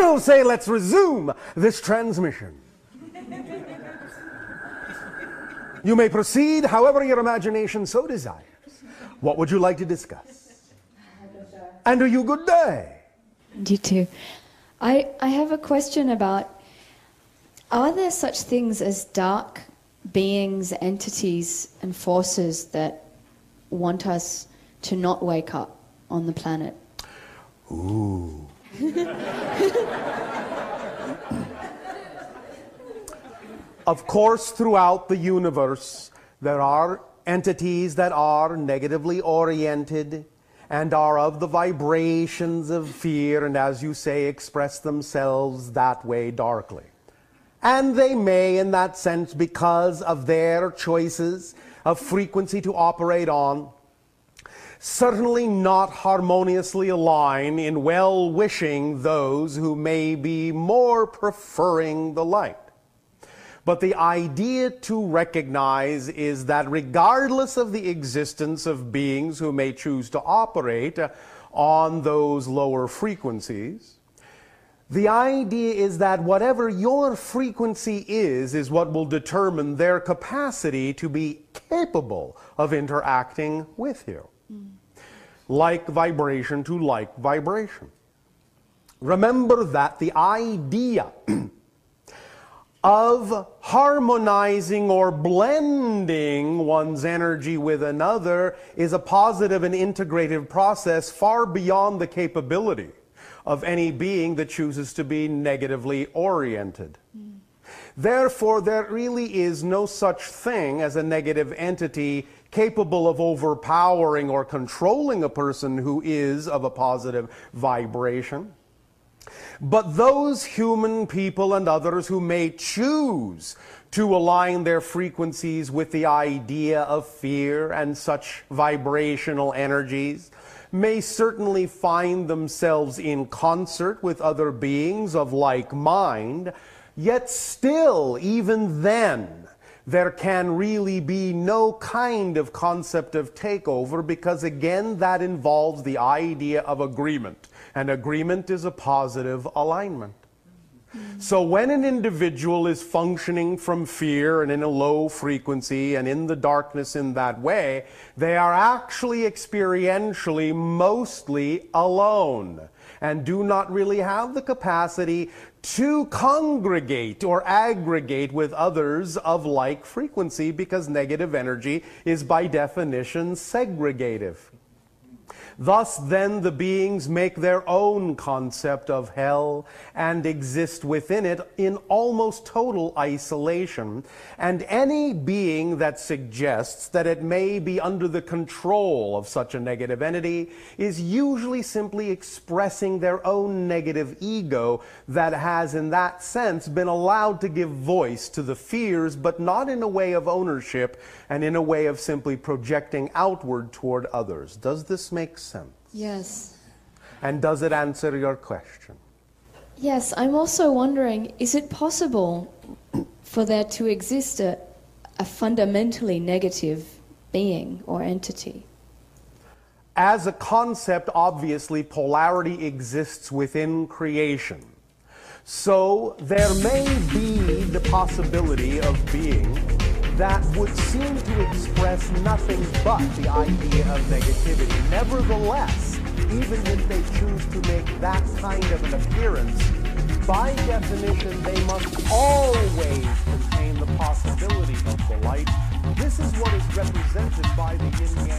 We'll say, let's resume this transmission. You may proceed however your imagination so desires. What would you like to discuss? And to you, good day. You too. I have a question about, are there such things as dark beings, entities, and forces that want us to not wake up on the planet? Ooh. Of course, throughout the universe, there are entities that are negatively oriented and are of the vibrations of fear, and as you say, express themselves that way darkly. And they may, in that sense, because of their choices of frequency to operate on, certainly not harmoniously align in well-wishing those who may be more preferring the light. But the idea to recognize is that regardless of the existence of beings who may choose to operate on those lower frequencies, the idea is that whatever your frequency is what will determine their capacity to be capable of interacting with you. Like vibration to like vibration. Remember that the idea of harmonizing or blending one's energy with another is a positive and integrative process far beyond the capability of any being that chooses to be negatively oriented. Therefore, there really is no such thing as a negative entity capable of overpowering or controlling a person who is of a positive vibration. But those human people and others who may choose to align their frequencies with the idea of fear and such vibrational energies may certainly find themselves in concert with other beings of like mind, yet still, even then, there can really be no kind of concept of takeover, because again, that involves the idea of agreement. And agreement is a positive alignment. So when an individual is functioning from fear and in a low frequency and in the darkness in that way, they are actually experientially mostly alone and do not really have the capacity to congregate or aggregate with others of like frequency, because negative energy is by definition segregative. Thus, then, the beings make their own concept of hell and exist within it in almost total isolation. And any being that suggests that it may be under the control of such a negative entity is usually simply expressing their own negative ego that has, in that sense, been allowed to give voice to the fears, but not in a way of ownership and in a way of simply projecting outward toward others. Does this make sense? Yes. And does it answer your question? Yes, I'm also wondering, is it possible for there to exist a fundamentally negative being or entity? As a concept, obviously, polarity exists within creation. So there may be the possibility of being that would seem to express nothing but the idea of negativity. Nevertheless, even if they choose to make that kind of an appearance, by definition, they must always contain the possibility of the light. This is what is represented by the yin-yang